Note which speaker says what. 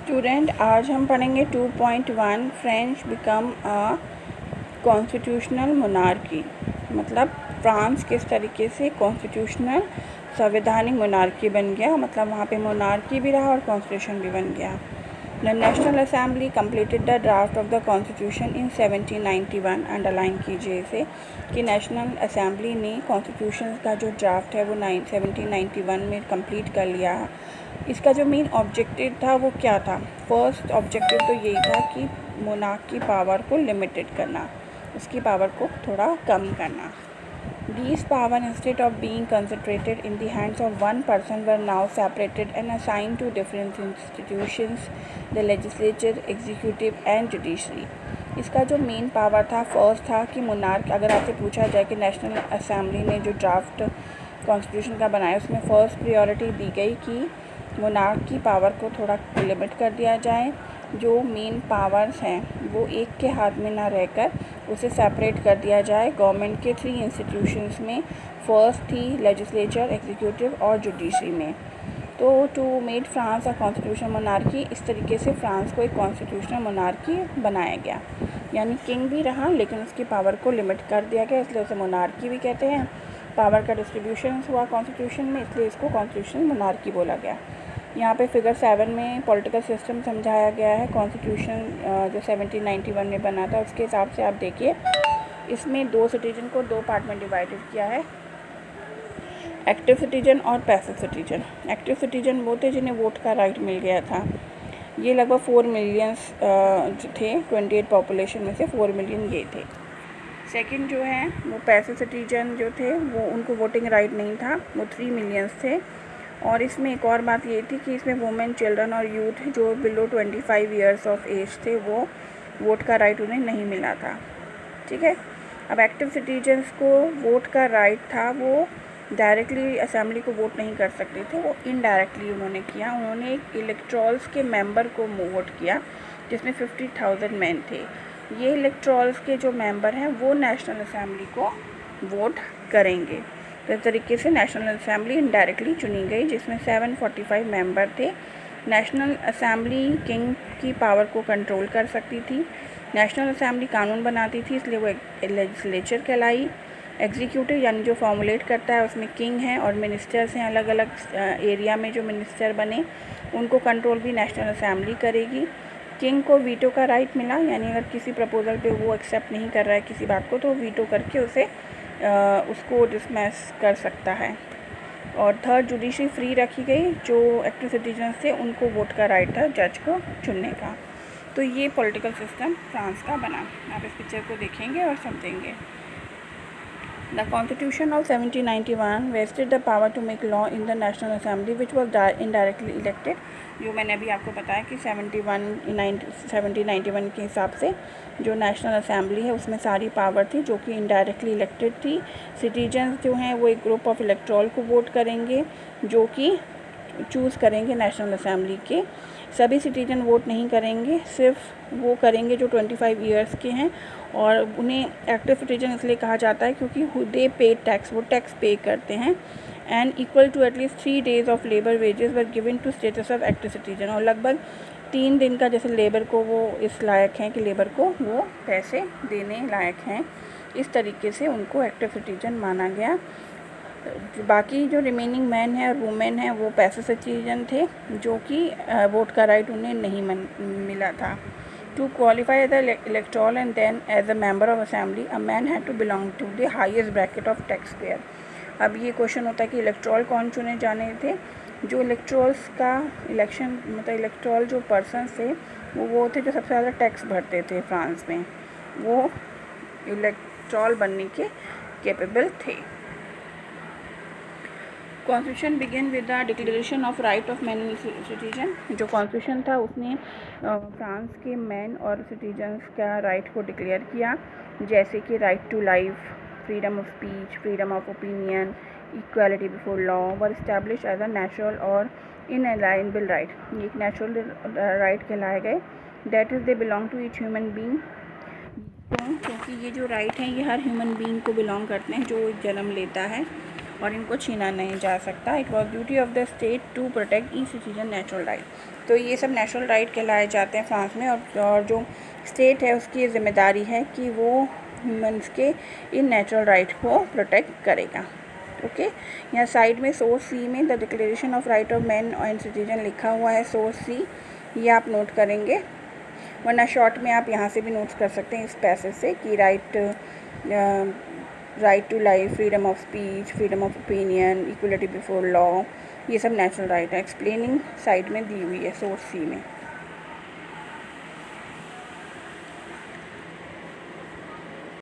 Speaker 1: Student, आज हम पढ़ेंगे 2.1 French become a constitutional monarchy. मतलब फ्रांस किस तरीके से कॉन्स्टिट्यूशनल संवैधानिक मोनार्की बन गया, मतलब वहाँ पे मोनार्की भी रहा और कॉन्स्टिट्यूशन भी बन गया। The national assembly completed the draft of the constitution in 1791। Underline कीजिए इसे कि नेशनल असेंबली ने कॉन्स्टिट्यूशन का जो ड्राफ्ट है वो 1791 में कंप्लीट कर लिया। इसका जो मेन ऑब्जेक्टिव था वो क्या था? फर्स्ट ऑब्जेक्टिव तो यही था कि मोनार्क की पावर को लिमिटेड करना, उसकी पावर को थोड़ा कम करना। These power, instead of being concentrated in the hands of one person, were now separated and assigned to different institutions, the legislature, executive and judiciary. इसका जो मेन पावर था, फर्स्ट था कि मोनार्क, अगर आपसे पूछा जाए कि नेशनल असेंबली ने जो ड्राफ्ट कॉन्स्टिट्यूशन का बनाया उसमें फ़र्स्ट प्रायोरिटी दी गई कि मोनार्क की पावर को थोड़ा लिमिट कर दिया जाए, जो मेन पावर्स हैं वो एक के हाथ में ना रहकर उसे सेपरेट कर दिया जाए गवर्नमेंट के 3 इंस्टीट्यूशंस में। फर्स्ट थी लेजिस्लेचर, एग्जीक्यूटिव और जुडिशरी में। तो to made France a constitutional monarchy, इस तरीके से फ्रांस को एक कॉन्स्टिट्यूशनल मोनार्की बनाया गया। यानी किंग भी रहा लेकिन उसकी पावर को लिमिट कर दिया गया, इसलिए उसे मोनार्की भी कहते हैं। पावर का डिस्ट्रीब्यूशन हुआ कॉन्स्टिट्यूशन में, इसलिए इसको कॉन्स्टिट्यूशनल मोनार्की बोला गया। यहाँ पे फिगर 7 में पॉलिटिकल सिस्टम समझाया गया है। कॉन्स्टिट्यूशन जो 1791 में बना था उसके हिसाब से आप देखिए, इसमें 2 सिटीजन को 2 पार्ट में डिवाइडेड किया है, एक्टिव सिटीजन और पैसिव सिटीजन। एक्टिव सिटीजन वो थे जिन्हें वोट का राइट मिल गया था, ये लगभग 4 मिलियंस थे, 28 पॉपुलेशन में से 4 मिलियन ये थे। सेकंड जो है वो पैसिव सिटीजन जो थे वो उनको वोटिंग राइट नहीं था, वो 3 मिलियंस थे। और इसमें एक और बात ये थी कि इसमें वुमेन, चिल्ड्रन और यूथ जो बिलो 25 ईयर्स ऑफ एज थे वो वोट का राइट उन्हें नहीं मिला था। ठीक है। अब एक्टिव सिटीजन्स को वोट का राइट था, वो डायरेक्टली असेंबली को वोट नहीं कर सकते थे, वो इनडायरेक्टली उन्होंने किया। उन्होंने एक इलेक्ट्रॉल्स के मेंबर को वोट किया जिसमें 50,000 मैन थे। ये इलेक्ट्रॉल्स के जो मेंबर हैं वो नेशनल असेंबली को वोट करेंगे। तो इस तरीके से नेशनल असेंबली इनडायरेक्टली चुनी गई जिसमें 745 मेंबर थे। नेशनल असेंबली किंग की पावर को कंट्रोल कर सकती थी। नेशनल असेंबली कानून बनाती थी, इसलिए वो लेजिस्लेचर कहलाई। एग्जीक्यूटिव यानी जो फॉर्मुलेट करता है उसमें किंग है और मिनिस्टर्स हैं, अलग अलग एरिया में जो मिनिस्टर बने उनको कंट्रोल भी नेशनल असेंबली करेगी। किंग को वीटो का राइट मिला, यानी अगर किसी प्रपोजल पे वो एक्सेप्ट नहीं कर रहा है किसी बात को तो वीटो करके उसे उसको डिसमिस कर सकता है। और थर्ड, जुडिशरी फ्री रखी गई, जो एक्टिव सिटीजन थे उनको वोट का राइट था जज को चुनने का। तो ये पॉलिटिकल सिस्टम फ्रांस का बना। आप इस पिक्चर को देखेंगे और समझेंगे। The Constitution of 1791 vested the power to make law in the National Assembly, which was indirectly elected। जो मैंने अभी आपको बताया कि 1791 के हिसाब से जो नेशनल असेंबली है उसमें सारी पावर थी जो कि इनडायरेक्टली इलेक्टेड थी। सिटीजन्स जो हैं वो एक ग्रुप ऑफ इलेक्ट्रॉल को वोट करेंगे जो कि चूज़ करेंगे नेशनल असेंबली के। सभी सिटीजन वोट नहीं करेंगे, सिर्फ वो करेंगे जो 25 ईयर्स के हैं। और उन्हें एक्टिव सिटीजन इसलिए कहा जाता है क्योंकि दे पे टैक्स, वो टैक्स पे करते हैं। And equal to at least 3 days of labour wages were given to status of active citizen. और लगभग 3 दिन का जैसे लेबर को वो इस लायक हैं कि लेबर को वो पैसे देने लायक हैं, इस तरीके से उनको एक्टिव सिटीजन माना गया। बाकी जो रिमेनिंग मैन है और वुमेन है वो पैसिव सिटीजन थे जो कि वोट का राइट उन्हें नहीं मिला था। To qualify as an electoral and then as a member of assembly, a man had to belong to the highest bracket of taxpayer। अब ये क्वेश्चन होता है कि इलेक्ट्रॉल कौन चुने जाने थे? जो इलेक्ट्रॉल्स का इलेक्शन, मतलब इलेक्ट्रॉल जो पर्सन थे वो थे जो सबसे ज़्यादा टैक्स भरते थे फ्रांस में, वो इलेक्ट्रॉल बनने के कैपेबल थे। Constitution begin with the declaration of right of man citizen. जो कॉन्स्टिट्यूशन था उसने फ्रांस के मैन और सिटीजन्स का राइट को डिक्लेयर किया, जैसे कि right to life, freedom of speech, freedom of opinion, equality before law were establish as a natural और इनएलाइनेबल राइट। ये एक नेचुरल राइट कहलाए गए। That is they belong to each human being. क्योंकि ये जो राइट हैं ये हर ह्यूमन बींग को बिलोंग करते हैं जो जन्म लेता है और इनको छीना नहीं जा सकता। It was duty of the state to protect each citizen natural right. तो ये सब नेचुरल राइट कहलाए जाते हैं फ्रांस में। और जो स्टेट है उसकी जिम्मेदारी है कि वो ह्यूमन्स के इन नेचुरल राइट को प्रोटेक्ट करेगा। ओके, यहाँ साइड में सोर्स सी में the declaration of right of man and citizen लिखा हुआ है, सोर्स सी, ये आप नोट करेंगे, वरना शॉर्ट में आप यहाँ से भी नोट्स कर सकते हैं इस पैसेज से कि right to life, freedom of speech, freedom of opinion, equality before law, ये सब नेचुरल राइट है। एक्सप्लेनिंग साइड में दी हुई है सोर्स सी में।